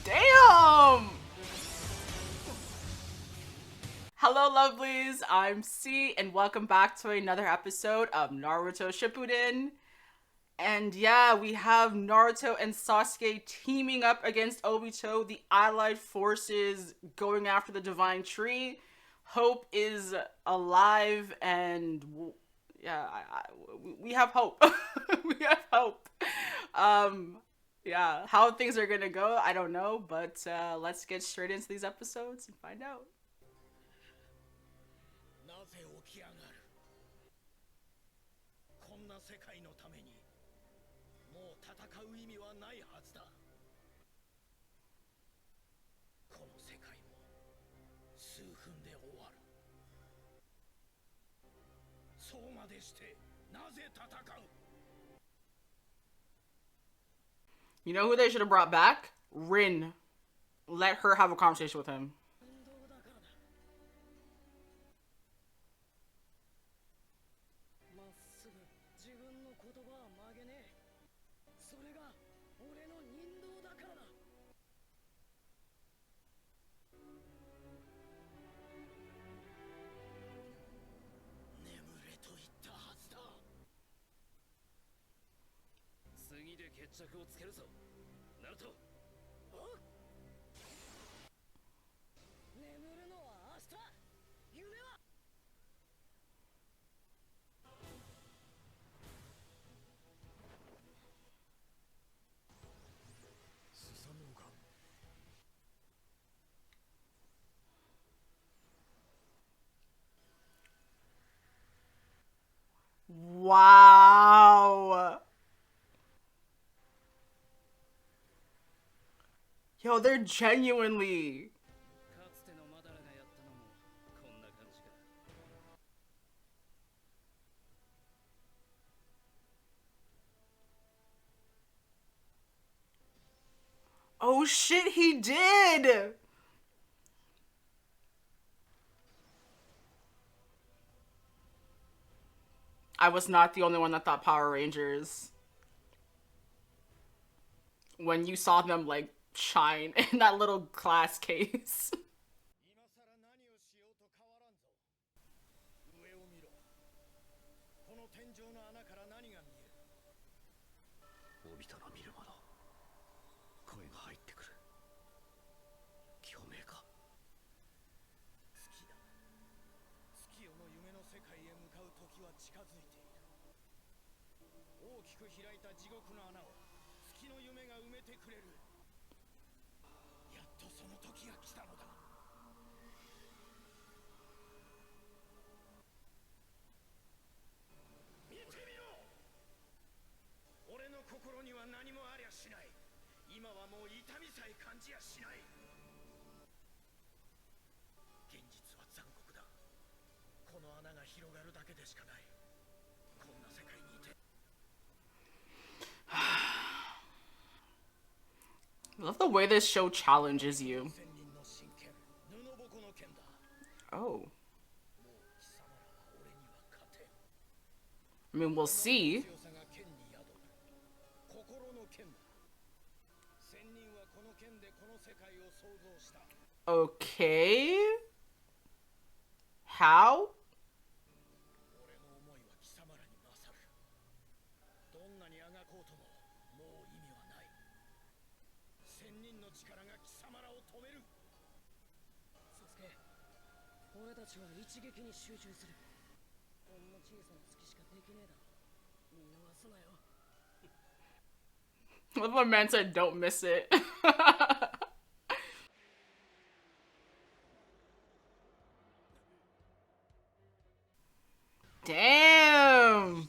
Damn! Hello lovelies, I'm C and welcome back to another episode of Naruto Shippuden. And yeah, we have Naruto and Sasuke teaming up against Obito, the allied forces going after the Divine Tree. Hope is alive and yeah, we have hope. We have hope. Yeah, how things are gonna go, I don't know, but let's get straight into these episodes and find out. You know who they should have brought back? Rin. Let her have a conversation with him. Wow. Yo, they're genuinely. Oh shit, he did! I was not the only one that thought Power Rangers. When you saw them, like, shine in that little glass case. I love the way this show challenges you. Oh. I mean, we'll see. Okay. How? What if a man said, don't miss it? Damn!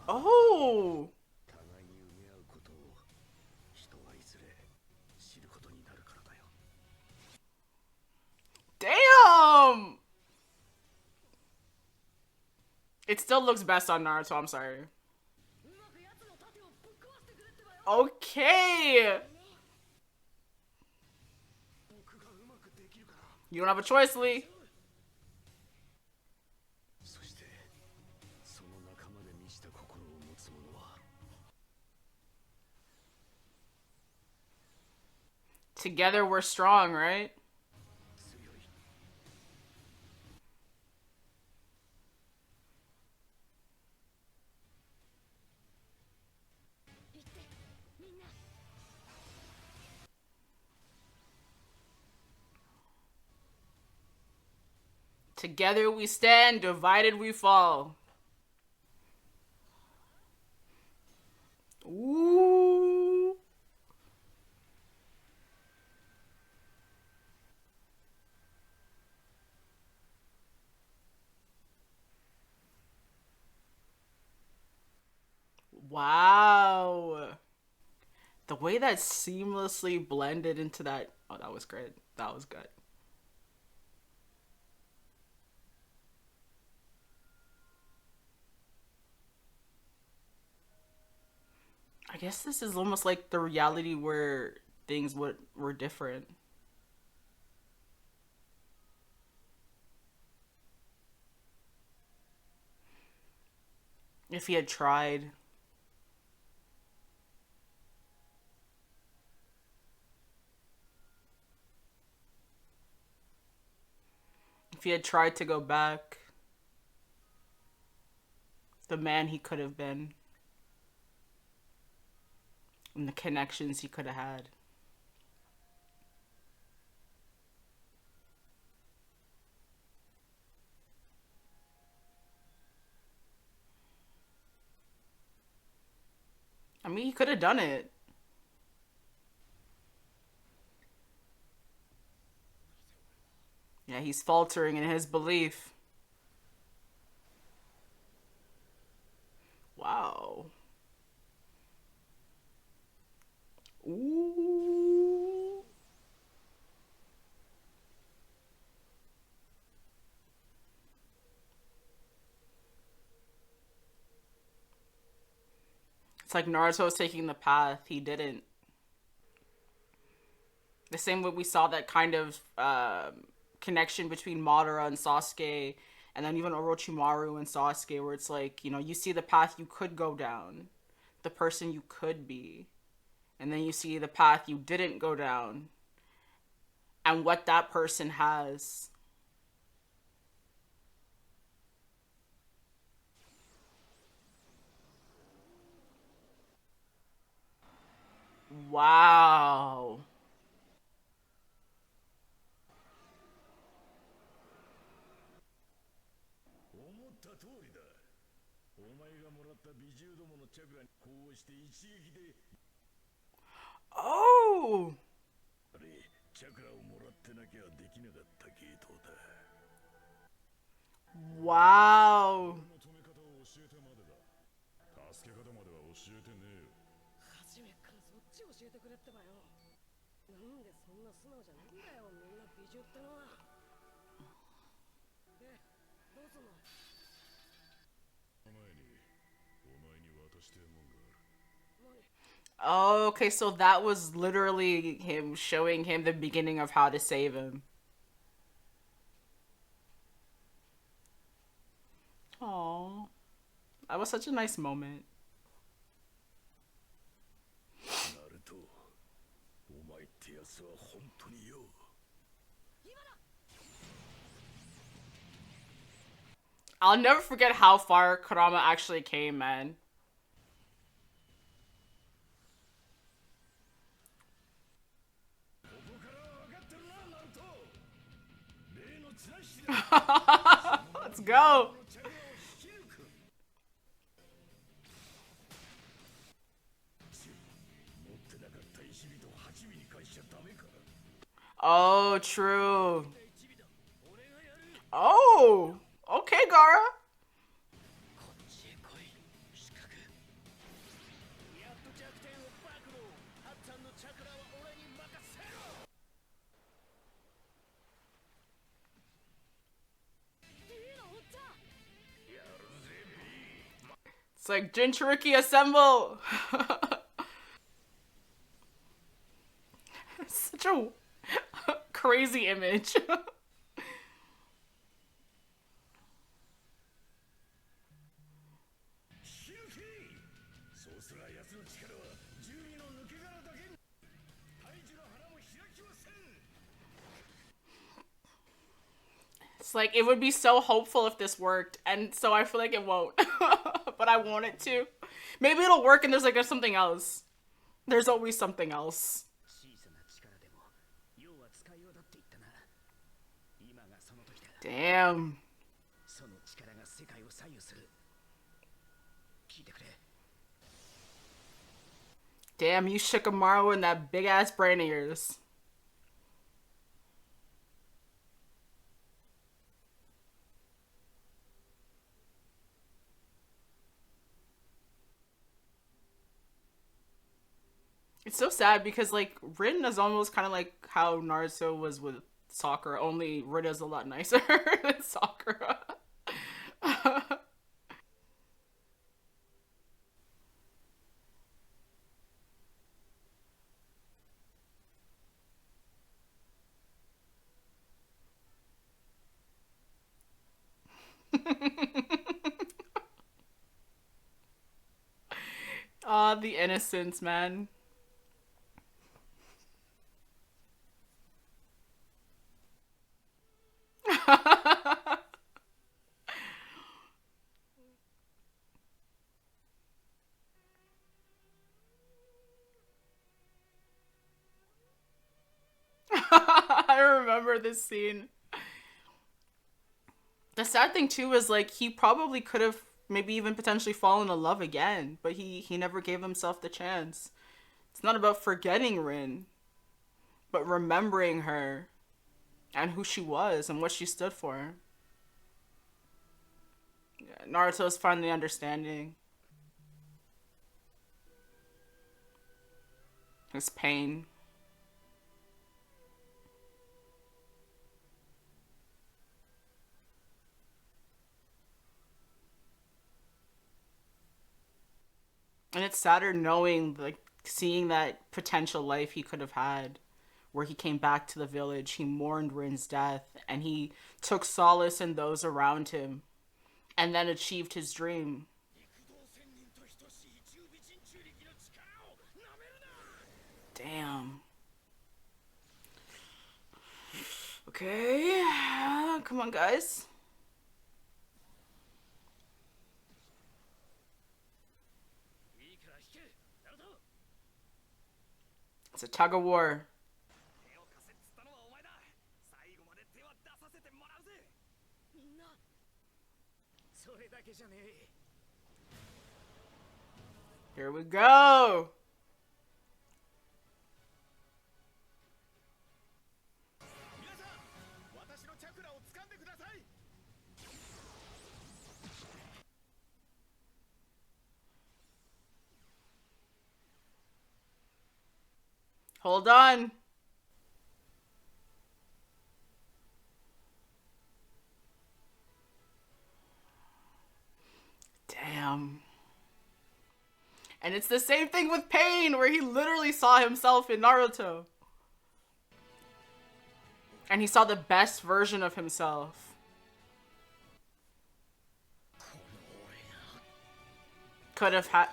Oh! Damn! It still looks best on Naruto, I'm sorry. Okay! You don't have a choice, Lee. Together we're strong, right? Together we stand, divided we fall. Ooh. Wow. The way that seamlessly blended into that. Oh, that was great. That was good. I guess this is almost like the reality where things were different. If he had tried. If he had tried to go back, the man he could have been, and the connections he could have had. I mean, he could have done it. Yeah, he's faltering in his belief. Wow. Ooh. It's like Naruto was taking the path he didn't. The same way we saw that kind of connection between Madara and Sasuke, and then even Orochimaru and Sasuke, where it's like, you see the path you could go down, the person you could be, and then you see the path you didn't go down, and what that person has. Wow. Oh. Wow. Oh, okay, so that was literally him showing him the beginning of how to save him. Oh, that was such a nice moment. I'll never forget how far Kurama actually came, man. Let's go. Oh, true. Oh, okay, Gara. It's like Jinchuriki assemble. Such a crazy image. It's like it would be so hopeful if this worked, and so I feel like it won't. But I want it to. Maybe it'll work and there's like something else. There's always something else. Damn. Damn, you shook Amaru in that big ass brain of yours. It's so sad because like Rin is almost kind of like how Naruto was with Sakura, only Rin is a lot nicer than Sakura. Ah, the innocence, man. I remember this scene. The sad thing too is like he probably could have maybe even potentially fallen in love again, but he never gave himself the chance. It's not about forgetting Rin, but remembering her and who she was and what she stood for. Yeah, Naruto's finally understanding his pain. And it's sadder knowing, like, seeing that potential life he could have had where he came back to the village, he mourned Rin's death, and he took solace in those around him, and then achieved his dream. Damn. Okay. Come on, guys. It's a tug of war. Here we go. Hold on. Damn. And it's the same thing with Pain, where he literally saw himself in Naruto. And he saw the best version of himself. Could have had.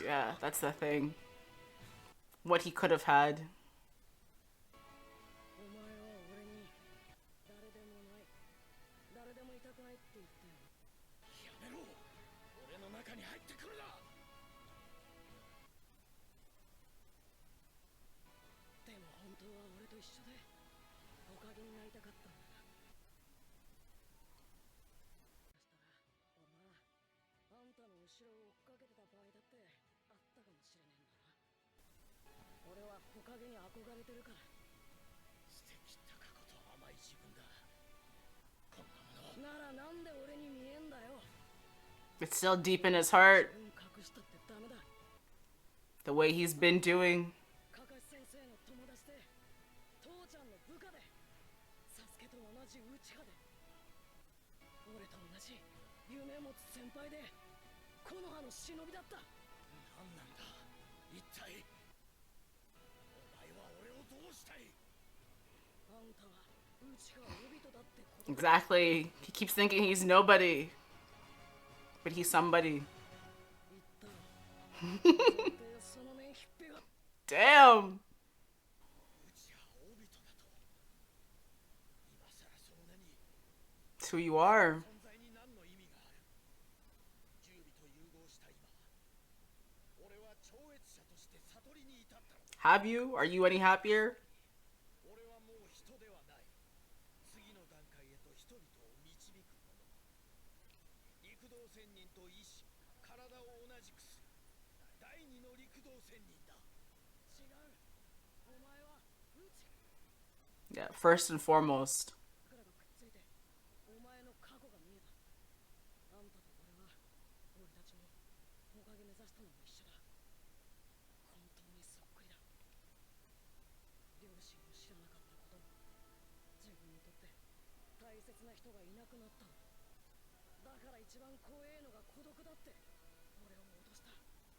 Yeah, that's the thing. What he could have had. It's still deep in his heart. The way he's been doing. Exactly. He keeps thinking he's nobody. But he's somebody. Damn. who you are. Have you? Are you any happier? Yeah, first and foremost.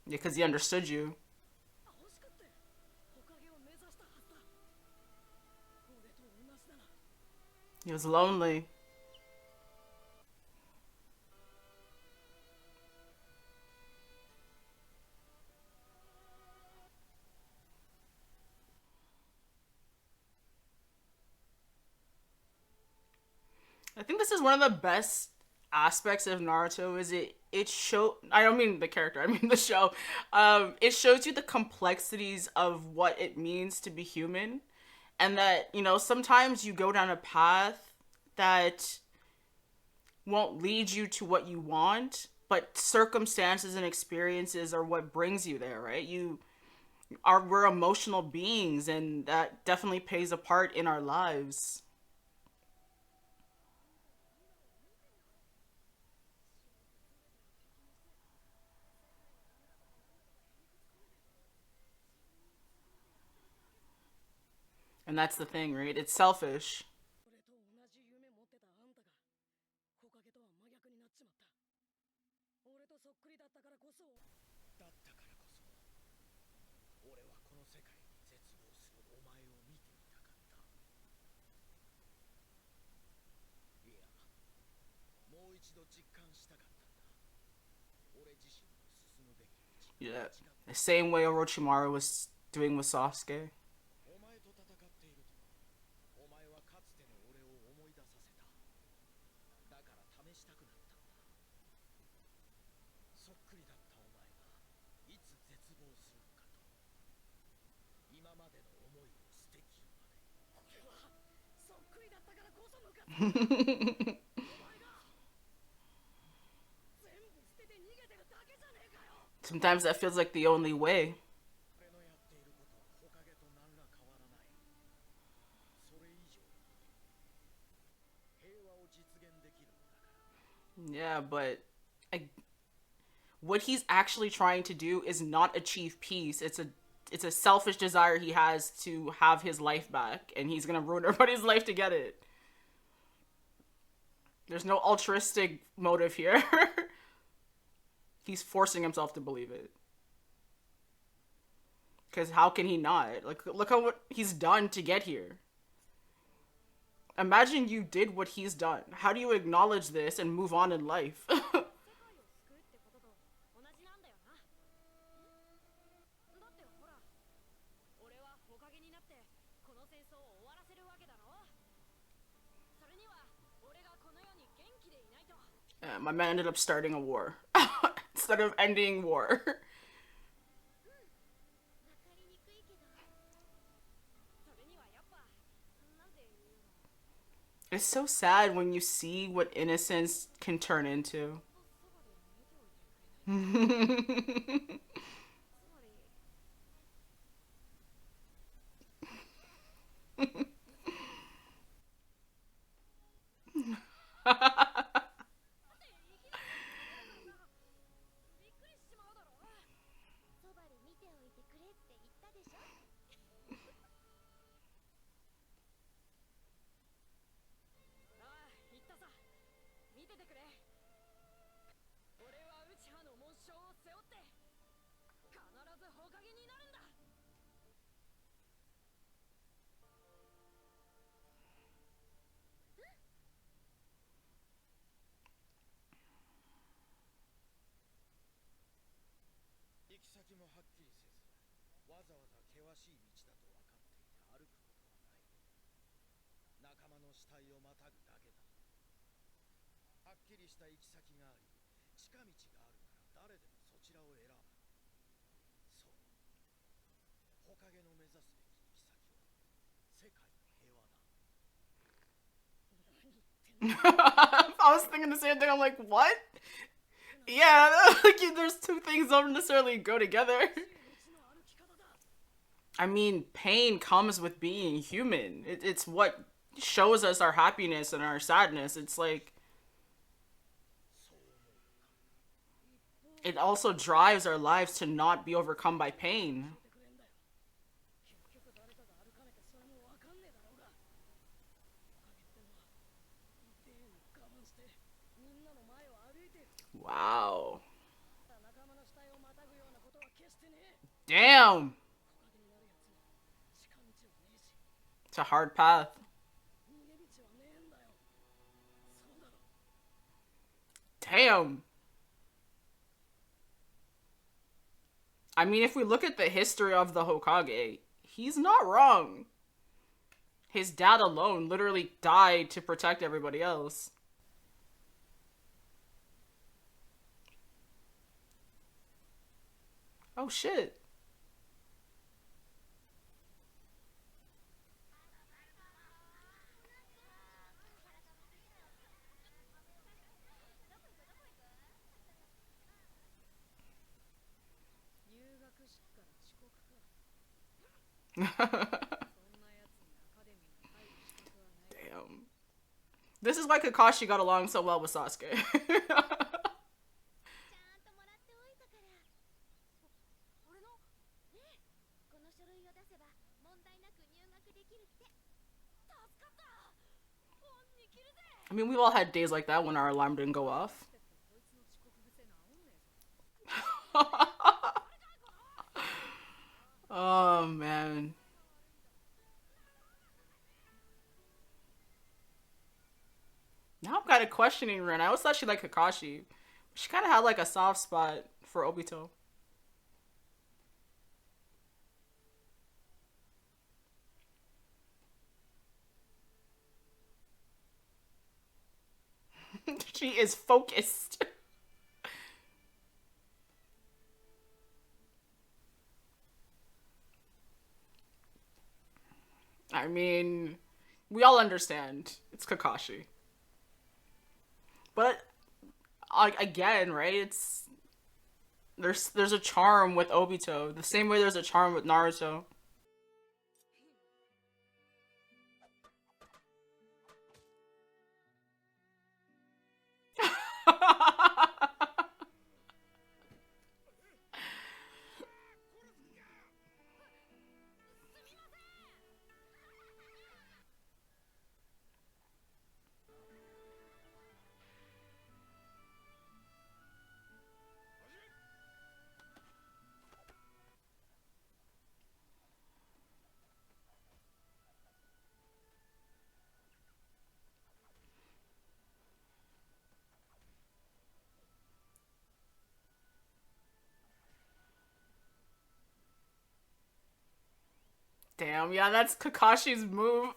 Yeah, because he understood you. He was lonely. I think this is one of the best aspects of Naruto is it show I don't mean the character, I mean the show. It shows you the complexities of what it means to be human and that, sometimes you go down a path that won't lead you to what you want, but circumstances and experiences are what brings you there, right? We're emotional beings and that definitely plays a part in our lives. And that's the thing, right? It's selfish. Yeah. The same way Orochimaru was doing with Sasuke. Sometimes that feels like the only way. Yeah, but I, what he's actually trying to do is not achieve peace. It's a selfish desire he has to have his life back, and he's gonna ruin everybody's life to get it. There's no altruistic motive here. He's forcing himself to believe it. Because how can he not? Like, look how what he's done to get here. Imagine you did what he's done. How do you acknowledge this and move on in life? My man ended up starting a war instead of ending war. It's so sad when you see what innocence can turn into. I was thinking the same thing. I'm like, what? Yeah, like there's two things don't necessarily go together. I mean, pain comes with being human. It's what shows us our happiness and our sadness. It's like it also drives our lives to not be overcome by pain. Wow. Damn. It's a hard path. Damn. I mean, if we look at the history of the Hokage, he's not wrong. His dad alone literally died to protect everybody else. Oh shit. Damn. This is why Kakashi got along so well with Sasuke. I mean, we've all had days like that when our alarm didn't go off. Oh man. Now I'm kind of questioning Ren. I always thought she liked Kakashi. She kind of had like a soft spot for Obito. She is focused. I mean, we all understand it's Kakashi, but again, right? It's there's a charm with Obito, the same way there's a charm with Naruto. Damn, yeah, that's Kakashi's move.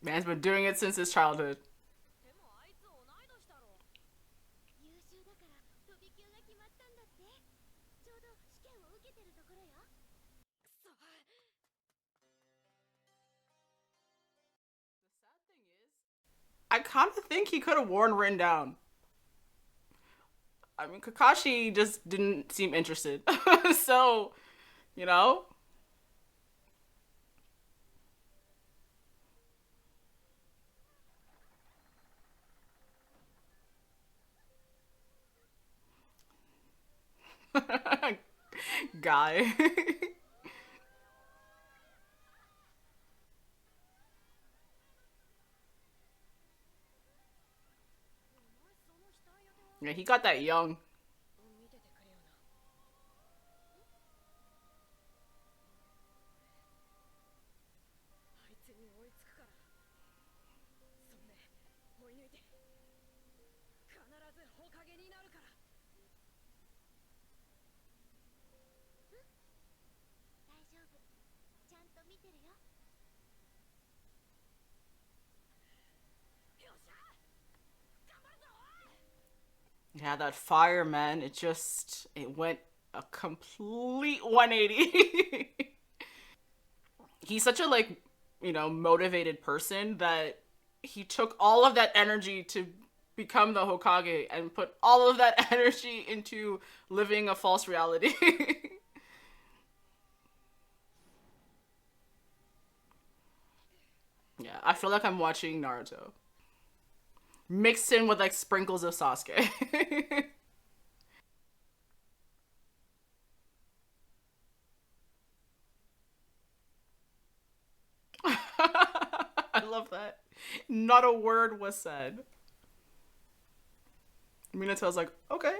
Man's been doing it since his childhood. I kind of think he could have worn Rin down. I mean, Kakashi just didn't seem interested. So, you know, guy. Yeah, he got that young. Yeah, that fire, man, it went a complete 180. He's such a motivated person that he took all of that energy to become the Hokage and put all of that energy into living a false reality. Yeah, I feel like I'm watching Naruto mixed in with like sprinkles of Sasuke. I love that. Not a word was said. Minato's like, okay.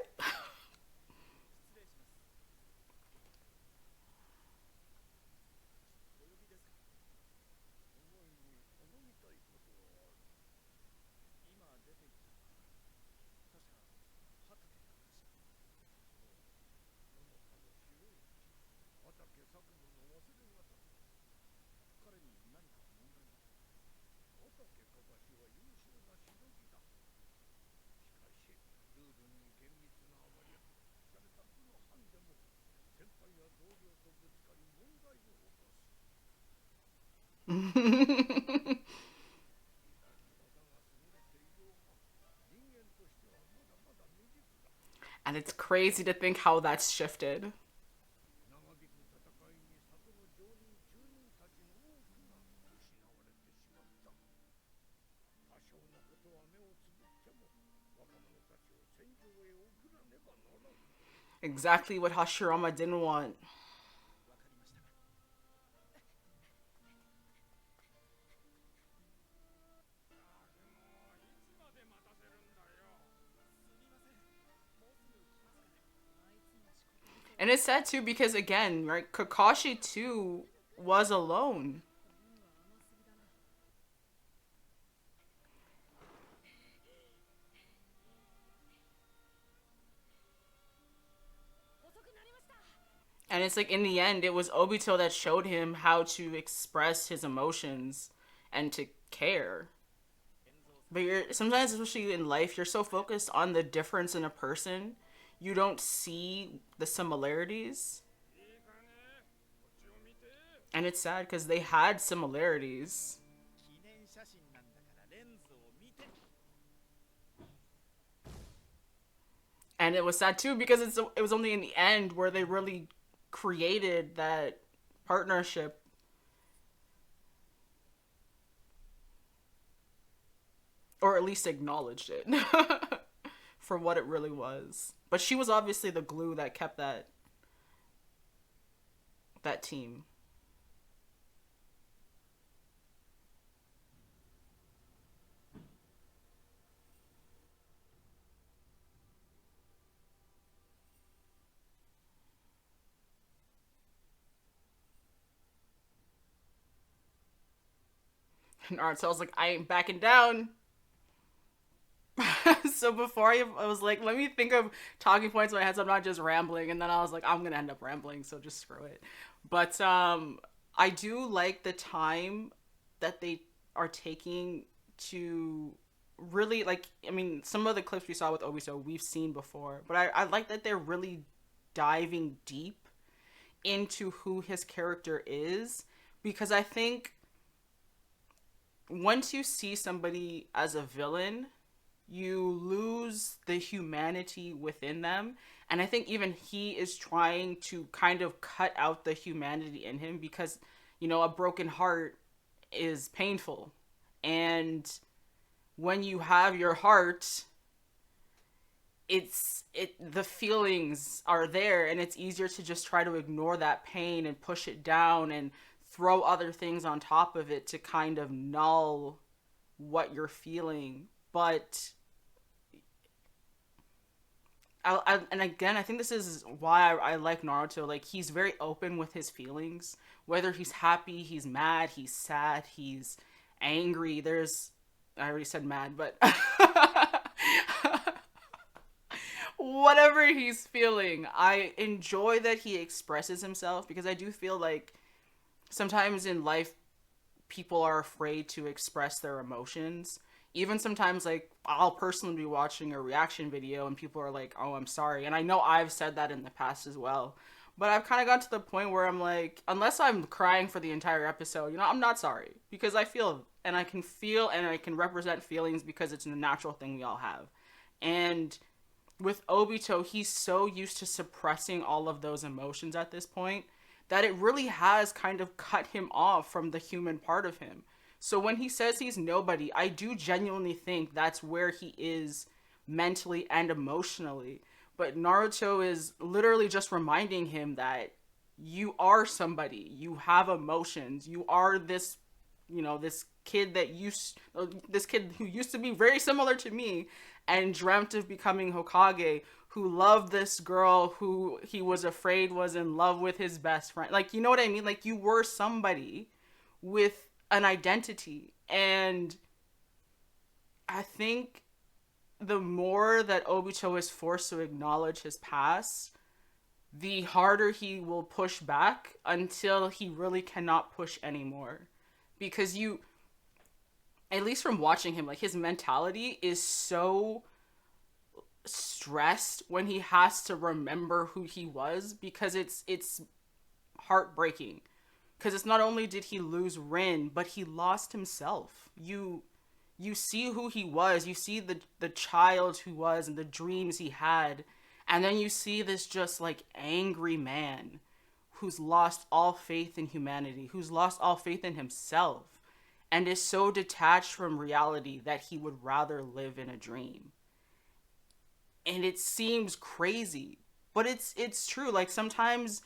And it's crazy to think how that's shifted. Exactly what Hashirama didn't want. And it's sad too because again, right, Kakashi too was alone. And it's like in the end, it was Obito that showed him how to express his emotions and to care. But you're sometimes, especially in life, you're so focused on the difference in a person, you don't see the similarities. And it's sad because they had similarities. And it was sad too because it was only in the end where they really created that partnership, or at least acknowledged it for what it really was. But she was obviously the glue that kept that team. And Naruto's like, I ain't backing down. So before I was like, let me think of talking points in my head so I'm not just rambling. And then I was like, I'm gonna end up rambling, so just screw it. But I do like the time that they are taking to really like. I mean, some of the clips we saw with Obito we've seen before, but I like that they're really diving deep into who his character is, because I think once you see somebody as a villain, you lose the humanity within them. And I think even he is trying to kind of cut out the humanity in him because, a broken heart is painful. And when you have your heart, the feelings are there, and it's easier to just try to ignore that pain and push it down and throw other things on top of it to kind of null what you're feeling. But and again, I think this is why I like Naruto. Like, he's very open with his feelings, whether he's happy, he's mad, he's sad, he's angry. I already said mad, but whatever he's feeling, I enjoy that he expresses himself, because I do feel like sometimes in life people are afraid to express their emotions, even sometimes like I'll personally be watching a reaction video and people are like, "Oh, I'm sorry," and I know I've said that in the past as well. But I've kind of got to the point where I'm like, unless I'm crying for the entire episode, I'm not sorry because I feel and I can represent feelings because it's a natural thing we all have. And with Obito, he's so used to suppressing all of those emotions at this point that it really has kind of cut him off from the human part of him. So when he says he's nobody, I do genuinely think that's where he is mentally and emotionally. But Naruto is literally just reminding him that you are somebody. You have emotions. You are this, this kid this kid who used to be very similar to me and dreamt of becoming Hokage, who loved this girl who he was afraid was in love with his best friend. Like, you know what I mean? Like, you were somebody with an identity. And I think the more that Obito is forced to acknowledge his past, the harder he will push back until he really cannot push anymore. Because at least from watching him, like his mentality is so stressed when he has to remember who he was because it's heartbreaking. Because it's not only did he lose Rin, but he lost himself. You see who he was, you see the child who was and the dreams he had, and then you see this just like angry man who's lost all faith in humanity, who's lost all faith in himself, and is so detached from reality that he would rather live in a dream. And it seems crazy, but it's true. Like sometimes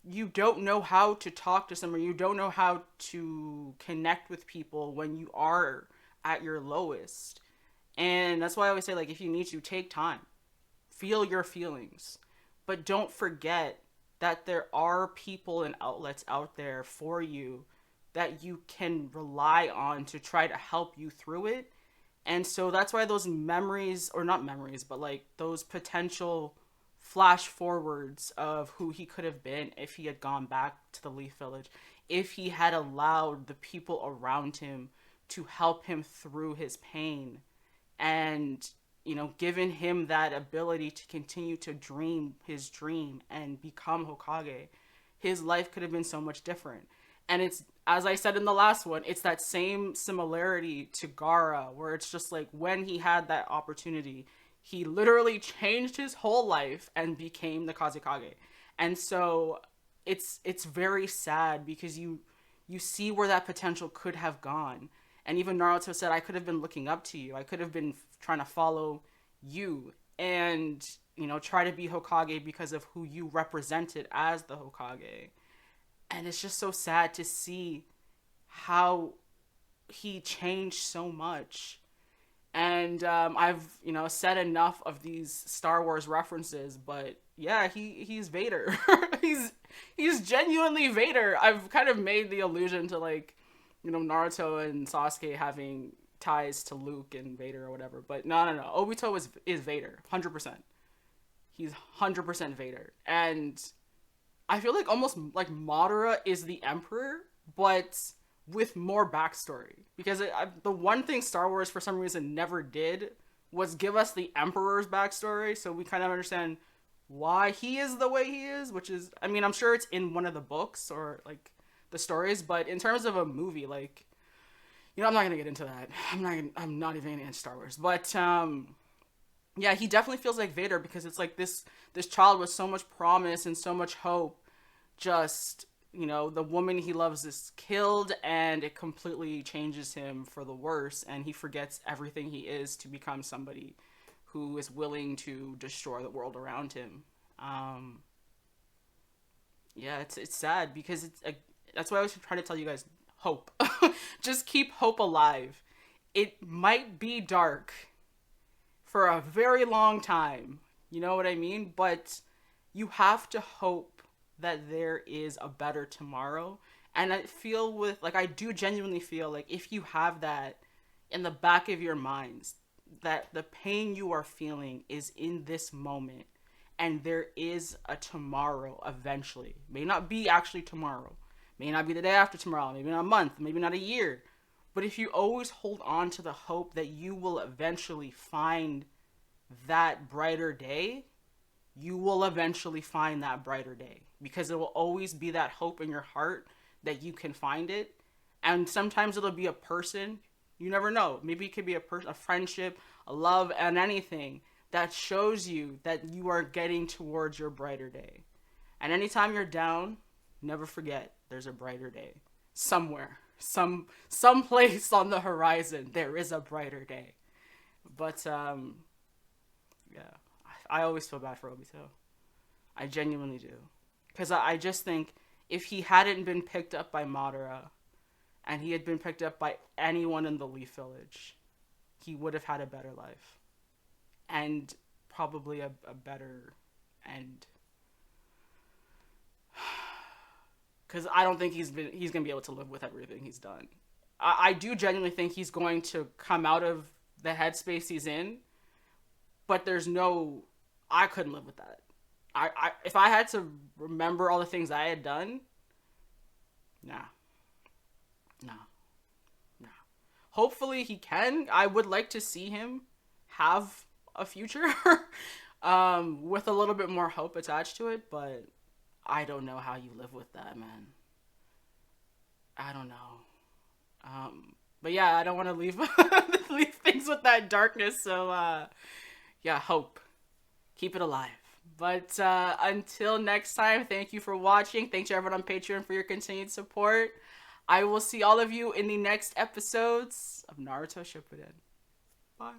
you don't know how to talk to someone, you don't know how to connect with people when you are at your lowest. And that's why I always say, like, if you need to, take time, feel your feelings, but don't forget that there are people and outlets out there for you that you can rely on to try to help you through it. And so that's why those memories, or not memories, but like those potential flash forwards of who he could have been if he had gone back to the Leaf Village, if he had allowed the people around him to help him through his pain and, given him that ability to continue to dream his dream and become Hokage, his life could have been so much different. And it's, as I said in the last one, it's that same similarity to Gaara, where it's just like when he had that opportunity, he literally changed his whole life and became the Kazekage. And so it's very sad because you see where that potential could have gone. And even Naruto said, I could have been looking up to you. I could have been trying to follow you and, try to be Hokage because of who you represented as the Hokage. And it's just so sad to see how he changed so much. And I've, said enough of these Star Wars references, but yeah, he's Vader. he's genuinely Vader. I've kind of made the allusion to like, Naruto and Sasuke having ties to Luke and Vader or whatever, but no. Obito is Vader, 100%. He's 100% Vader, and I feel like almost like Madara is the Emperor, but with more backstory. Because the one thing Star Wars for some reason never did was give us the Emperor's backstory, so we kind of understand why he is the way he is, which is, I mean, I'm sure it's in one of the books or like the stories, but in terms of a movie, like, I'm not gonna get into that. I'm not even gonna into Star Wars, but yeah, he definitely feels like Vader because it's like this child with so much promise and so much hope, just, the woman he loves is killed and it completely changes him for the worse, and he forgets everything he is to become somebody who is willing to destroy the world around him. Yeah, it's sad because that's why I always try to tell you guys, hope. Just keep hope alive. It might be dark for a very long time, you know what I mean? But you have to hope that there is a better tomorrow. And I do genuinely feel like if you have that in the back of your minds, that the pain you are feeling is in this moment, and there is a tomorrow eventually. May not be actually tomorrow. May not be the day after tomorrow. Maybe not a month. Maybe not a year. But if you always hold on to the hope that you will eventually find that brighter day, you will eventually find that brighter day, because it will always be that hope in your heart that you can find it. And sometimes it'll be a person. You never know. Maybe it could be a person, a friendship, a love, and anything that shows you that you are getting towards your brighter day. And anytime you're down, never forget there's a brighter day somewhere. Some place on the horizon there is a brighter day. But yeah, I always feel bad for Obito. I genuinely do. Because I just think if he hadn't been picked up by Madara and he had been picked up by anyone in the Leaf Village, he would have had a better life. And probably a better end. Because I don't think he's going to be able to live with everything he's done. I do genuinely think he's going to come out of the headspace he's in, but there's no... I couldn't live with that. If I had to remember all the things I had done, nah. Hopefully he can. I would like to see him have a future with a little bit more hope attached to it, but I don't know how you live with that, man. I don't know. But yeah, I don't want to leave leave things with that darkness, so yeah, hope. Keep it alive. But until next time, thank you for watching. Thanks to everyone on Patreon for your continued support. I will see all of you in the next episodes of Naruto Shippuden. Bye.